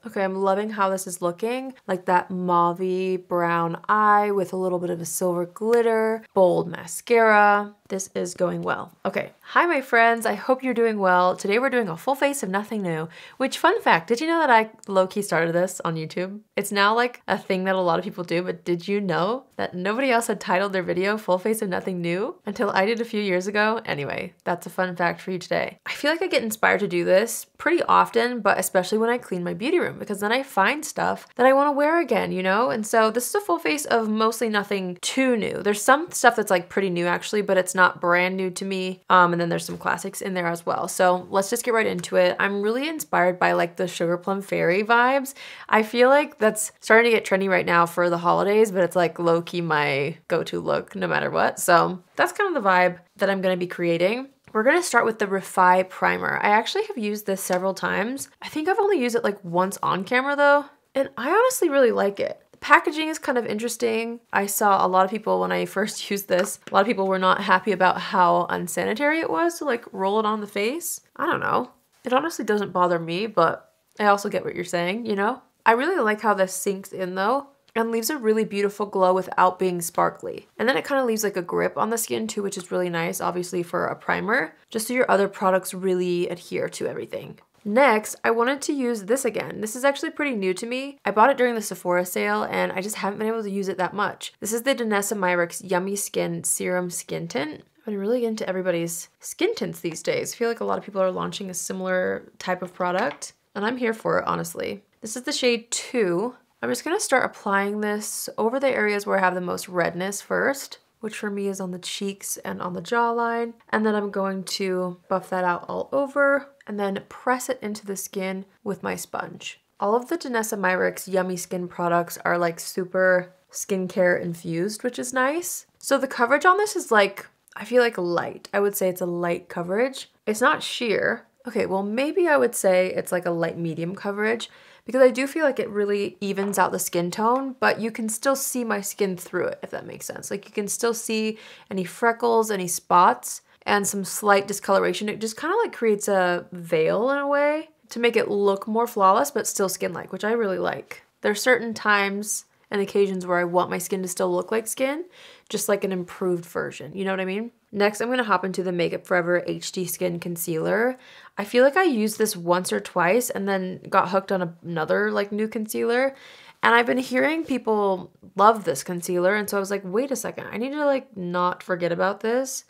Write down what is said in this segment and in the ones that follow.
Okay, I'm loving how this is looking. Like that mauve-y brown eye with a little bit of a silver glitter, bold mascara. This is going well. Okay, hi my friends, I hope you're doing well. Today we're doing a full face of nothing new, which fun fact, did you know that I low-key started this on YouTube? It's now like a thing that a lot of people do, but did you know that nobody else had titled their video full face of nothing new until I did a few years ago? Anyway, that's a fun fact for you today. I feel like I get inspired to do this pretty often, but especially when I clean my beauty room, because then I find stuff that I want to wear again, you know? And so this is a full face of mostly nothing too new. There's some stuff that's like pretty new actually, but it's not brand new to me. And then there's some classics in there as well. So let's just get right into it. I'm really inspired by like the Sugar Plum Fairy vibes. I feel like that's starting to get trendy right now for the holidays, but it's like low-key my go-to look no matter what. So that's kind of the vibe that I'm going to be creating. We're going to start with the Refy primer. I actually have used this several times. I think I've only used it like once on camera though, and I honestly really like it. The packaging is kind of interesting. I saw a lot of people when I first used this, a lot of people were not happy about how unsanitary it was to like roll it on the face. I don't know. It honestly doesn't bother me, but I also get what you're saying, you know? I really like how this sinks in though, and leaves a really beautiful glow without being sparkly. And then it kind of leaves like a grip on the skin too, which is really nice, obviously for a primer, just so your other products really adhere to everything. Next, I wanted to use this again. This is actually pretty new to me. I bought it during the Sephora sale and I just haven't been able to use it that much. This is the Danessa Myricks Yummy Skin Serum Skin Tint. I've been really into everybody's skin tints these days. I feel like a lot of people are launching a similar type of product and I'm here for it, honestly. This is the shade 2. I'm just gonna start applying this over the areas where I have the most redness first, which for me is on the cheeks and on the jawline. And then I'm going to buff that out all over and then press it into the skin with my sponge. All of the Danessa Myricks Yummy Skin products are like super skincare infused, which is nice. So the coverage on this is like, I feel like light. I would say it's a light coverage. It's not sheer. Okay, well maybe I would say it's like a light medium coverage, because I do feel like it really evens out the skin tone, but you can still see my skin through it, if that makes sense. Like you can still see any freckles, any spots, and some slight discoloration. It just kind of like creates a veil in a way to make it look more flawless, but still skin-like, which I really like. There are certain times and occasions where I want my skin to still look like skin, just like an improved version, you know what I mean? Next, I'm gonna hop into the Makeup Forever HD Skin Concealer. I feel like I used this once or twice and then got hooked on another like new concealer. And I've been hearing people love this concealer. And so I was like, wait a second, I need to like not forget about this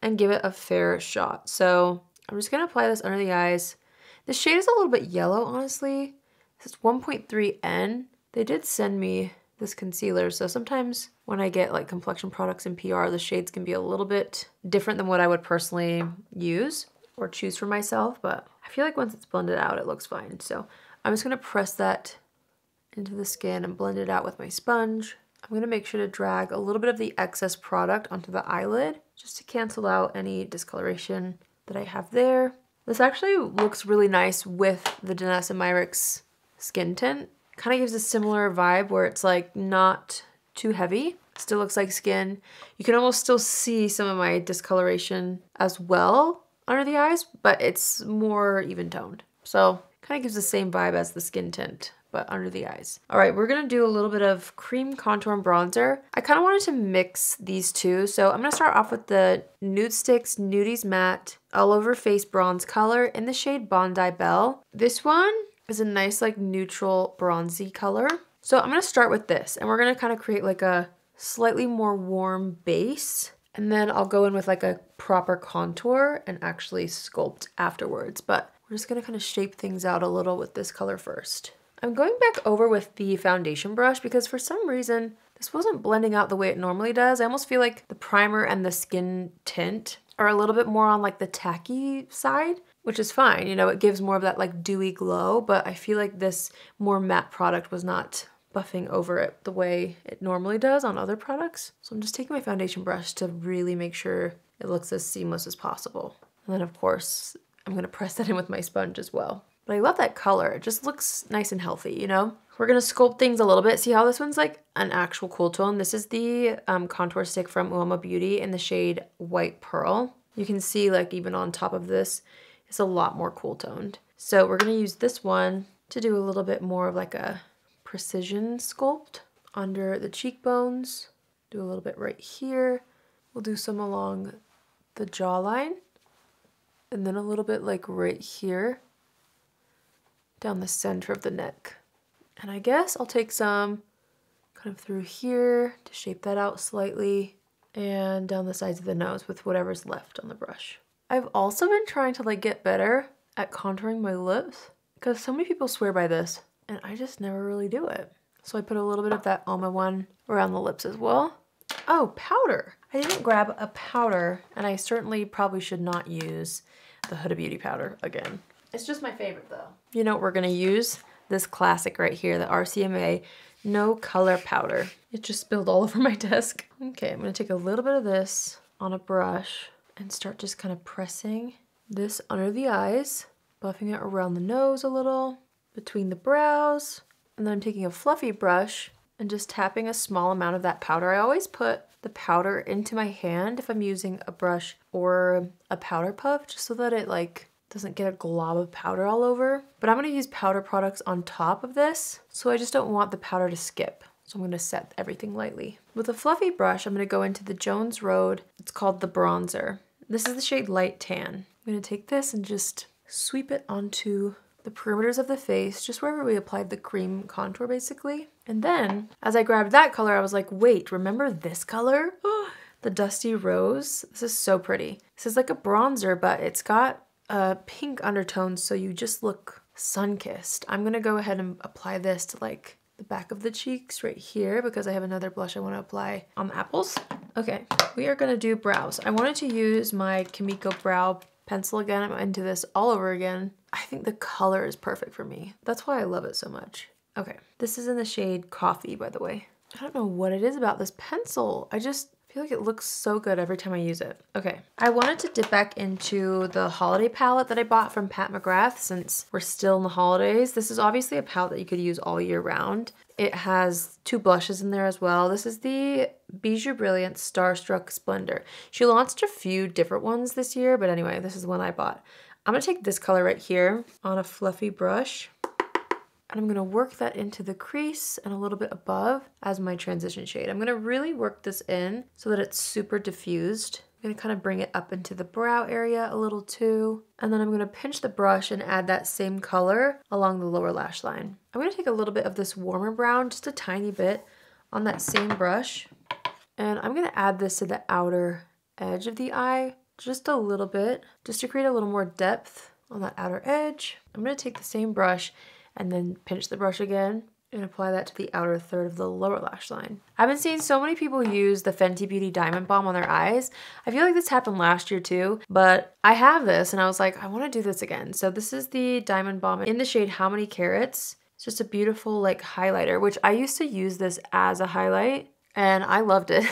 and give it a fair shot. So I'm just gonna apply this under the eyes. The shade is a little bit yellow, honestly. This is 1.3N. They did send me this concealer, so sometimes when I get like complexion products in PR, the shades can be a little bit different than what I would personally use or choose for myself, but I feel like once it's blended out, it looks fine. So I'm just gonna press that into the skin and blend it out with my sponge. I'm gonna make sure to drag a little bit of the excess product onto the eyelid just to cancel out any discoloration that I have there. This actually looks really nice with the Danessa Myricks skin tint. Kind of gives a similar vibe where it's like not too heavy. Still looks like skin. You can almost still see some of my discoloration as well under the eyes, but it's more even toned. So kind of gives the same vibe as the skin tint, but under the eyes. All right, we're gonna do a little bit of cream contour and bronzer. I kind of wanted to mix these two, so I'm gonna start off with the Nudestix Nudies Matte All Over Face Bronze Color in the shade Bondi Belle. This one is a nice like neutral bronzy color. So I'm gonna start with this and we're gonna kind of create like a slightly more warm base, and then I'll go in with like a proper contour and actually sculpt afterwards, but we're just gonna kind of shape things out a little with this color first. I'm going back over with the foundation brush because for some reason this wasn't blending out the way it normally does. I almost feel like the primer and the skin tint are a little bit more on like the tacky side, which is fine. You know, it gives more of that like dewy glow, but I feel like this more matte product was not buffing over it the way it normally does on other products. So I'm just taking my foundation brush to really make sure it looks as seamless as possible. And then of course, I'm gonna press that in with my sponge as well. But I love that color. It just looks nice and healthy, you know? We're gonna sculpt things a little bit. See how this one's like an actual cool tone? This is the contour stick from Uoma Beauty in the shade White Pearl. You can see like even on top of this, it's a lot more cool toned. So we're gonna use this one to do a little bit more of like a precision sculpt under the cheekbones. Do a little bit right here. We'll do some along the jawline. And then a little bit like right here, down the center of the neck. And I guess I'll take some kind of through here to shape that out slightly, and down the sides of the nose with whatever's left on the brush. I've also been trying to like get better at contouring my lips because so many people swear by this and I just never really do it. So I put a little bit of that Uoma one around the lips as well. Oh, powder. I didn't grab a powder, and I certainly probably should not use the Huda Beauty powder again. It's just my favorite though. You know what we're gonna use? This classic right here, the Rcma No Color Powder. It just spilled all over my desk. Okay, I'm gonna take a little bit of this on a brush and start just kind of pressing this under the eyes, buffing it around the nose a little, between the brows, and then I'm taking a fluffy brush and just tapping a small amount of that powder. I always put the powder into my hand if I'm using a brush or a powder puff, just so that it like doesn't get a glob of powder all over. But I'm gonna use powder products on top of this, so I just don't want the powder to skip. So I'm gonna set everything lightly. With a fluffy brush, I'm gonna go into the Jones Road. It's called the Bronzer. This is the shade Light Tan. I'm gonna take this and just sweep it onto the perimeters of the face, just wherever we applied the cream contour basically. And then, as I grabbed that color, I was like, wait, remember this color? The Dusty Rose. This is so pretty. This is like a bronzer, but it's got a pink undertone, so you just look sun-kissed. I'm gonna go ahead and apply this to like the back of the cheeks right here because I have another blush I wanna apply on the apples. Okay, we are gonna do brows. I wanted to use my Kimiko brow pencil again. I'm into this all over again. I think the color is perfect for me. That's why I love it so much. Okay, this is in the shade Coffee, by the way. I don't know what it is about this pencil. I just feel like it looks so good every time I use it. Okay, I wanted to dip back into the holiday palette that I bought from Pat McGrath since we're still in the holidays. This is obviously a palette that you could use all year round. It has 2 blushes in there as well. This is the Bijou Brilliant Starstruck Splendor. She launched a few different ones this year, but anyway, this is the one I bought. I'm gonna take this color right here on a fluffy brush, and I'm gonna work that into the crease and a little bit above as my transition shade. I'm gonna really work this in so that it's super diffused. I'm gonna kind of bring it up into the brow area a little too. And then I'm gonna pinch the brush and add that same color along the lower lash line. I'm gonna take a little bit of this warmer brown, just a tiny bit, on that same brush. And I'm gonna add this to the outer edge of the eye, just a little bit, just to create a little more depth on that outer edge. I'm gonna take the same brush and then pinch the brush again and apply that to the outer third of the lower lash line. I've been seeing so many people use the Fenty Beauty Diamond Balm on their eyes. I feel like this happened last year too, but I have this and I was like, I wanna do this again. So this is the Diamond Balm in the shade How Many Carats. It's just a beautiful like highlighter, which I used to use this as a highlight and I loved it.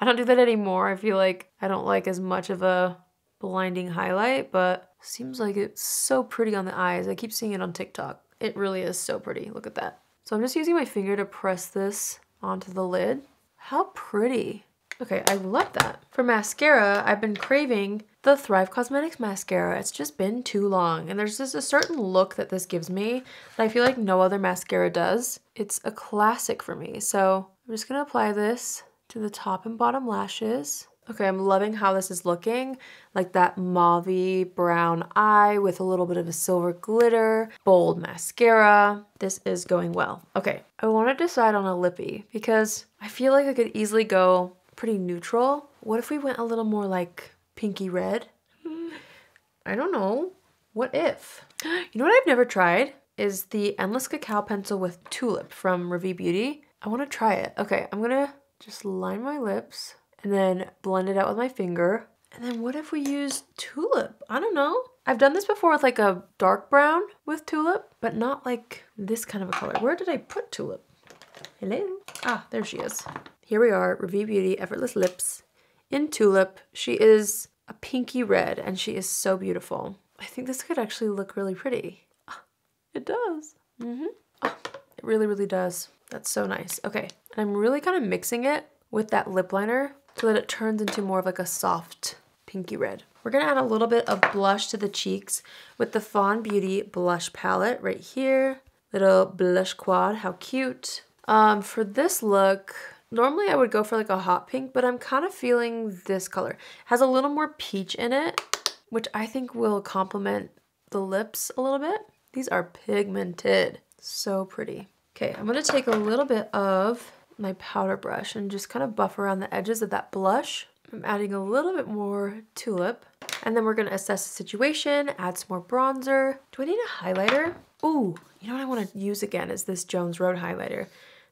I don't do that anymore. I feel like I don't like as much of a blinding highlight, but seems like it's so pretty on the eyes. I keep seeing it on TikTok. It really is so pretty. Look at that. So I'm just using my finger to press this onto the lid. How pretty. Okay, I love that. For mascara, I've been craving the Thrive Cosmetics mascara. It's just been too long. And there's just a certain look that this gives me that I feel like no other mascara does. It's a classic for me. So I'm just gonna apply this to the top and bottom lashes. Okay, I'm loving how this is looking, like that mauve-y brown eye with a little bit of a silver glitter, bold mascara. This is going well. Okay, I want to decide on a lippy because I feel like I could easily go pretty neutral. What if we went a little more like pinky red? I don't know. What if? You know what I've never tried is the Endless Cacao Pencil with Tulip from Refy Beauty. I want to try it. Okay, I'm gonna just line my lips and then blend it out with my finger. And then what if we use Tulip? I don't know. I've done this before with like a dark brown with Tulip, but not like this kind of a color. Where did I put Tulip? Hello? Ah, there she is. Here we are, Refy Beauty Effortless Lips in Tulip. She is a pinky red and she is so beautiful. I think this could actually look really pretty. Ah, it does. Ah, it really, really does. That's so nice. Okay, and I'm really kind of mixing it with that lip liner so that it turns into more of like a soft pinky red. We're gonna add a little bit of blush to the cheeks with the Fawn Beauty blush palette right here. Little blush quad, how cute. For this look, normally I would go for like a hot pink, but I'm kind of feeling this color. It has a little more peach in it, which I think will complement the lips a little bit. These are pigmented, so pretty. Okay, I'm gonna take a little bit of my powder brush and just kind of buff around the edges of that blush. I'm adding a little bit more tulip, and then we're gonna assess the situation, add some more bronzer. Do I need a highlighter? Ooh, you know what I wanna use again is this Jones Road highlighter.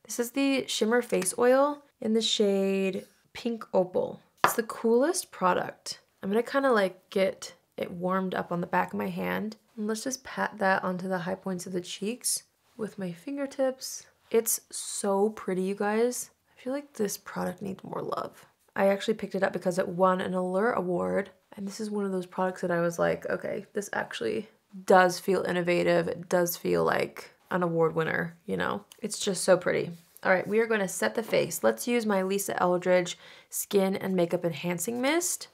This is the Shimmer Face Oil in the shade Pink Opal. It's the coolest product. I'm gonna kind of like get it warmed up on the back of my hand. And let's just pat that onto the high points of the cheeks with my fingertips. It's so pretty, you guys. I feel like this product needs more love. I actually picked it up because it won an Allure award. And this is one of those products that I was like, okay, this actually does feel innovative. It does feel like an award winner, you know? It's just so pretty. All right, we are going to set the face. Let's use my Lisa Eldridge Skin and Makeup Enhancing Mist.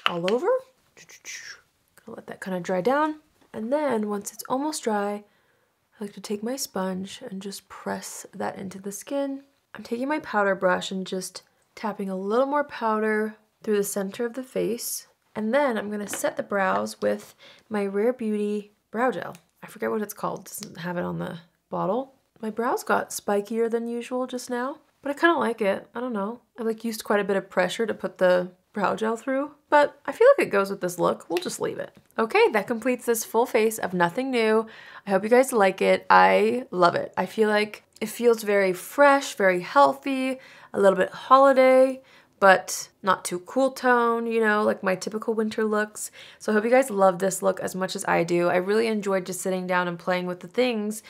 All over. Gonna let that kind of dry down. And then once it's almost dry, I like to take my sponge and just press that into the skin. I'm taking my powder brush and just tapping a little more powder through the center of the face. And then I'm gonna set the brows with my Rare Beauty brow gel. I forget what it's called, it doesn't have it on the bottle. My brows got spikier than usual just now, but I kind of like it. I don't know. I like used quite a bit of pressure to put the brow gel through, but I feel like it goes with this look. We'll just leave it. Okay, that completes this full face of Nothing New. I hope you guys like it. I love it. I feel like it feels very fresh, very healthy, a little bit holiday, but not too cool tone, you know, like my typical winter looks. So I hope you guys love this look as much as I do. I really enjoyed just sitting down and playing with the things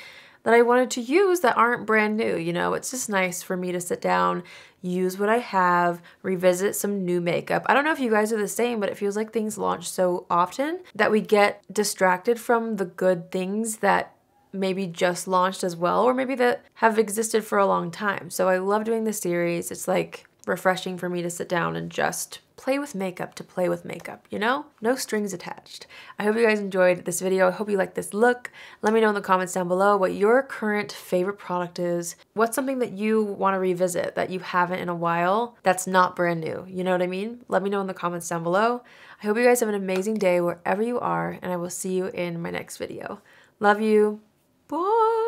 that I wanted to use that aren't brand new, you know. It's just nice for me to sit down, use what I have, revisit some new makeup. I don't know if you guys are the same, but it feels like things launch so often that we get distracted from the good things that maybe just launched as well, or maybe that have existed for a long time. So I love doing this series. It's like refreshing for me to sit down and just play with makeup to play with makeup, you know? No strings attached. I hope you guys enjoyed this video. I hope you like this look. Let me know in the comments down below what your current favorite product is. What's something that you want to revisit that you haven't in a while that's not brand new? You know what I mean? Let me know in the comments down below. I hope you guys have an amazing day wherever you are, and I will see you in my next video. Love you. Bye.